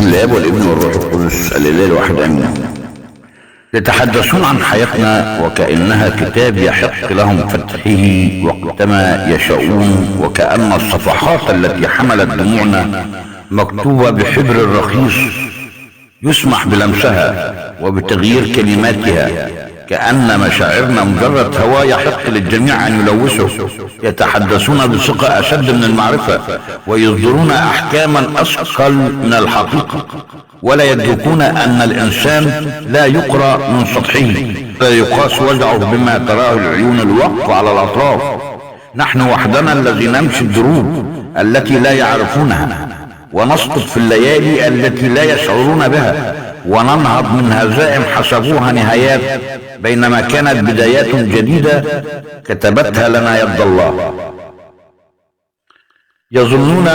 باسم الاب والابن والروح القدس الاله الواحد امين. يتحدثون عن حياتنا وكأنها كتاب يحق لهم فتحه وقتما يشاءون، وكأن الصفحات التي حملت دموعنا مكتوبة بحبر رخيص يسمح بلمسها وبتغيير كلماتها، كأن مشاعرنا مجرد هواء يحق للجميع أن يلوثه. يتحدثون بثقة أشد من المعرفة ويصدرون أحكاما أثقل من الحقيقة، ولا يدركون أن الإنسان لا يقرأ من سطحه، لا يقاس وجعه بما تراه العيون الوقف على الأطراف. نحن وحدنا الذي نمشي الدروب التي لا يعرفونها، ونسقط في الليالي التي لا يشعرون بها، وننهض من هزائم حسبوها نهايات، بينما كانت بدايات جديدة كتبتها لنا يد الله. يظنون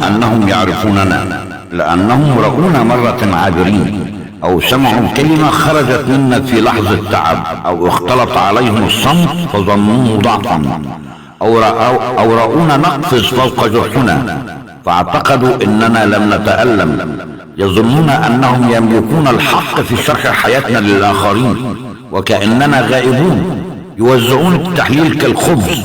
أنهم يعرفوننا لأنهم رأونا مرة عابرين، أو سمعوا كلمة خرجت منا في لحظة تعب، أو اختلط عليهم الصمت فظنوه ضعفا، أو رأونا نقفز فوق جرحنا فاعتقدوا أننا لم نتألم. يظنون أنهم يملكون الحق في شرح حياتنا للآخرين وكأننا غائبون. يوزعون التحليل كالخبز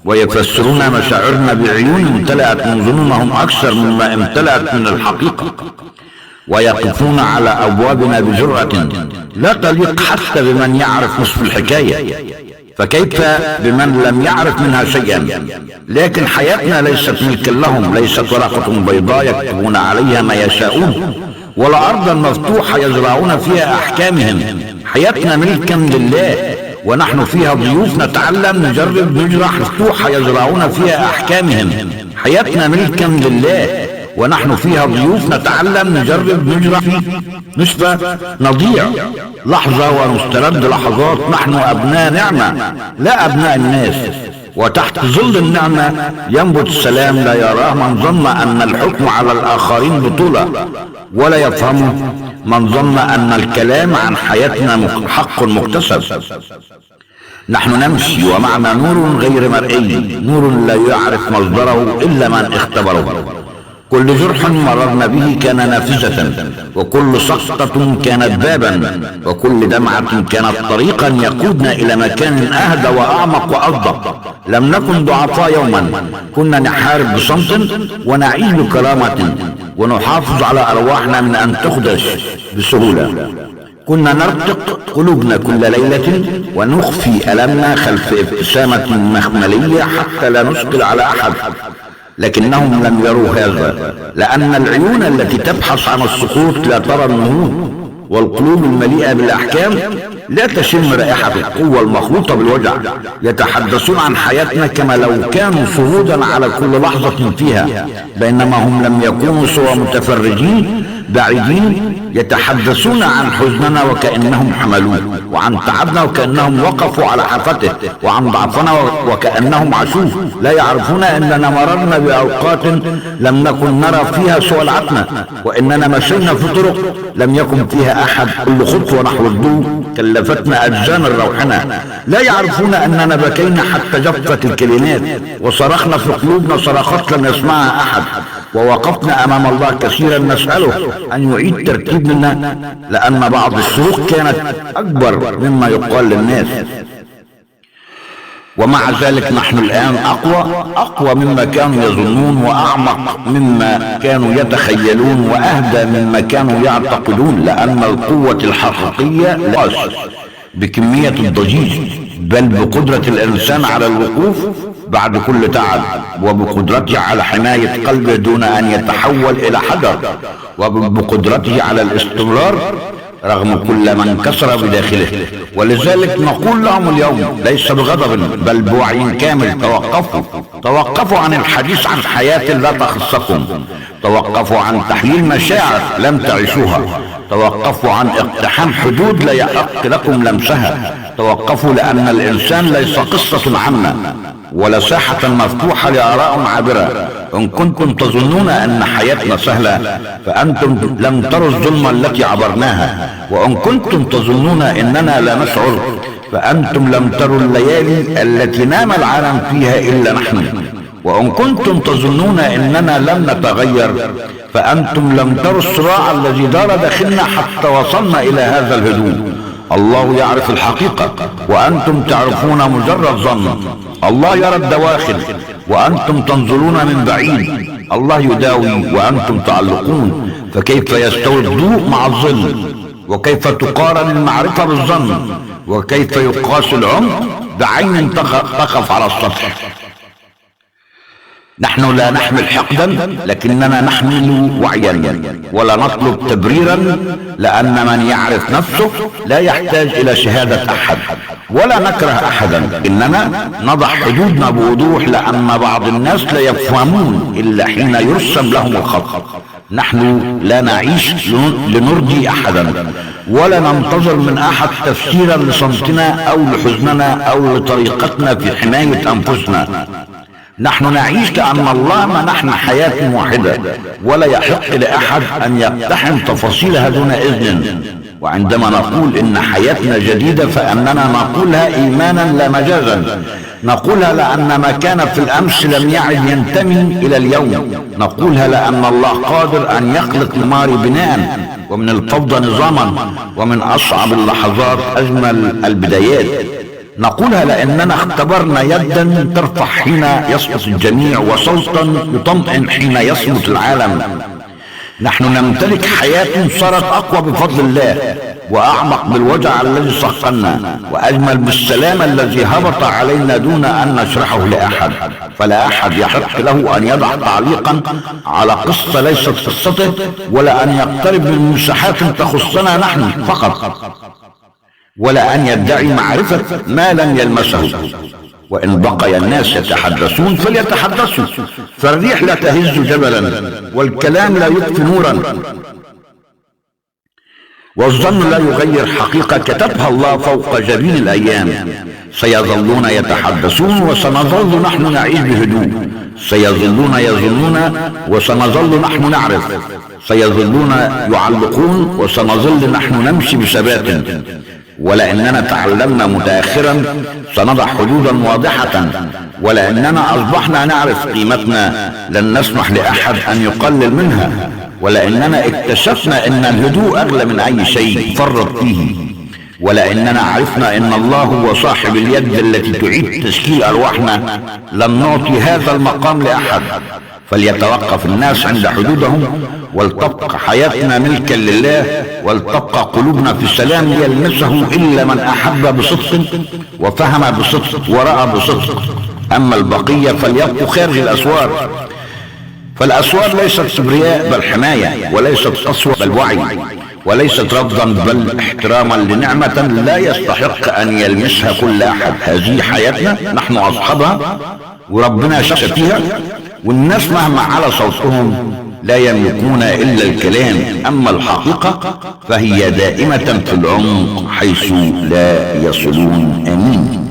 ويفسرون مشاعرنا بعيون امتلأت من ظنونهم أكثر مما امتلأت من الحقيقة، ويقفون على أبوابنا بجرأة لا تليق حتى بمن يعرف نصف الحكاية، فكيف بمن لم يعرف منها شيئا؟ لكن حياتنا ليست ملكا لهم، ليست ورقة بيضاء يكتبون عليها ما يشاءون، ولا أرضا مفتوحة يزرعون فيها أحكامهم. حياتنا ملكا لله، ونحن فيها ضيوف نتعلم نجرب نجرح مفتوحة يزرعون فيها أحكامهم. حياتنا ملكا لله، ونحن فيها ضيوف نتعلم نجرب نجرح نشفى نضيع لحظة ونسترد لحظات. نحن أبناء نعمة لا أبناء الناس، وتحت ظل النعمة ينبت السلام لا يراه من ظن أن الحكم على الآخرين بطولة، ولا يفهمه من ظن أن الكلام عن حياتنا حق مكتسب. نحن نمشي ومعنا نور غير مرئي، نور لا يعرف مصدره إلا من اختبره. كل جرح مررنا به كان نافذة، وكل سقطة كانت بابا، وكل دمعة كانت طريقا يقودنا إلى مكان أهدى وأعمق وأصدق. لم نكن ضعفاء يوما، كنا نحارب بصمت ونعيش بكرامة، ونحافظ على أرواحنا من أن تخدش بسهولة. كنا نرتق قلوبنا كل ليلة ونخفي ألمنا خلف ابتسامة مخملية حتى لا نثقل على أحد، لكنهم لم يروا هذا، لأن العيون التي تبحث عن السقوط لا ترى النهوض، والقلوب المليئة بالأحكام لا تشم رائحة القوة المخلوطة بالوجع. يتحدثون عن حياتنا كما لو كانوا شهودا على كل لحظة فيها، بينما هم لم يكونوا سوى متفرجين بعيدين. يتحدثون عن حزننا وكأنهم حملوه، وعن تعبنا وكأنهم وقفوا على حافته، وعن ضعفنا وكأنهم عاشوه. لا يعرفون أننا مررنا بأوقات لم نكن نرى فيها سوى العتمة، وإننا مشينا في طرق لم يكن فيها أحد. كل خطوة نحو الضوء كلفتنا أجزان روحنا. لا يعرفون أننا بكينا حتى جفت الكلمات، وصرخنا في قلوبنا صرخات لم يسمعها أحد، ووقفنا أمام الله كثيرا نسأله أن يعيد ترتيبنا، لأن بعض الصروخ كانت أكبر مما يقال للناس. ومع ذلك نحن الآن أقوى مما كانوا يظنون، وأعمق مما كانوا يتخيلون، وأهدى مما كانوا يعتقدون، لأن القوة الحقيقية لا بكمية الضجيج، بل بقدرة الإنسان على الوقوف بعد كل تعب، وبقدرته على حماية قلبه دون أن يتحول إلى حجر، وبقدرته على الاستمرار رغم كل من انكسر بداخله. ولذلك نقول لهم اليوم ليس بغضب بل بوعي كامل: توقفوا عن الحديث عن حياة لا تخصكم، توقفوا عن تحليل مشاعر لم تعيشوها، توقفوا عن اقتحام حدود لا يحق لكم لمسها، توقفوا لأن الإنسان ليس قصة عامة ولا ساحة مفتوحة لآراء عابرة. إن كنتم تظنون أن حياتنا سهلة فأنتم لم تروا الظلمة التي عبرناها، وإن كنتم تظنون أننا لا نشعر فأنتم لم تروا الليالي التي نام العالم فيها إلا نحن. وإن كنتم تظنون أننا لم نتغير فأنتم لم تروا الصراع الذي دار داخلنا حتى وصلنا إلى هذا الهدوء. الله يعرف الحقيقة وأنتم تعرفون مجرد ظن. الله يرى الدواخل وأنتم تنظرون من بعيد. الله يداوي وأنتم تعلقون. فكيف يستوي الضوء مع الظل؟ وكيف تقارن المعرفة بالظن؟ وكيف يقاس العمق بعين تقف على السطح؟ نحن لا نحمل حقدا لكننا نحمل وعيا، ولا نطلب تبريرا، لأن من يعرف نفسه لا يحتاج إلى شهادة أحد ولا نكره أحدا. إننا نضع حدودنا بوضوح، لأن بعض الناس لا يفهمون إلا حين يرسم لهم الخط. نحن لا نعيش لنرضي أحدا، ولا ننتظر من أحد تفسيرا لصمتنا أو لحزننا أو لطريقتنا في حماية أنفسنا. نحن نعيش كأن الله منحنا حياة واحدة، ولا يحق لأحد أن يقتحم تفاصيلها دون إذن. وعندما نقول إن حياتنا جديدة فإننا نقولها إيمانا لا مجازا. نقولها لأن ما كان في الأمس لم يعد ينتمي إلى اليوم. نقولها لأن الله قادر أن يخلق الماضي بناء، ومن الفوضى نظاما، ومن أصعب اللحظات أجمل البدايات. نقولها لأننا اختبرنا يدا ترفع حين يسقط الجميع، وصوتا يطمئن حين يصمت العالم. نحن نمتلك حياة صارت أقوى بفضل الله، وأعمق بالوجع الذي صقلنا، وأجمل بالسلام الذي هبط علينا دون أن نشرحه لأحد. فلا أحد يحق له أن يضع تعليقا على قصة ليست قصته، ولا أن يقترب من مساحات تخصنا نحن فقط، ولا أن يدعي معرفة ما لم يلمسه. وإن بقي الناس يتحدثون فليتحدثوا، فالريح لا تهز جبلا، والكلام لا يطفي نورا، والظن لا يغير حقيقة كتبها الله فوق جبين الأيام. سيظلون يتحدثون وسنظل نحن نعيش بهدوء. سيظلون يظنون وسنظل نحن نعرف. سيظلون يعلقون وسنظل نحن نمشي بثبات. ولأننا تعلمنا متأخرا سنضع حدودا واضحة، ولأننا أصبحنا نعرف قيمتنا لن نسمح لأحد أن يقلل منها، ولأننا اكتشفنا أن الهدوء أغلى من أي شيء فرط فيه، ولأننا عرفنا أن الله هو صاحب اليد التي تعيد تشكيل أرواحنا. لن نعطي هذا المقام لأحد. فليتوقف الناس عند حدودهم، ولتبقى حياتنا ملكا لله، ولتبقى قلوبنا في سلام يلمسه إلا من أحب بصدق وفهم بصدق ورأى بصدق. أما البقية فليبقوا خارج الأسوار. فالأسوار ليست كبرياء بل حماية، وليست قسوة بل وعي، وليست رفضا بل احتراما لنعمة لا يستحق أن يلمسها كل أحد. هذه حياتنا، نحن أصحابها، وربنا شخص فيها، والناس مهما على صوتهم لا يملكون إلا الكلام. أما الحقيقة فهي دائمة في العمق حيث لا يصلون. آمين.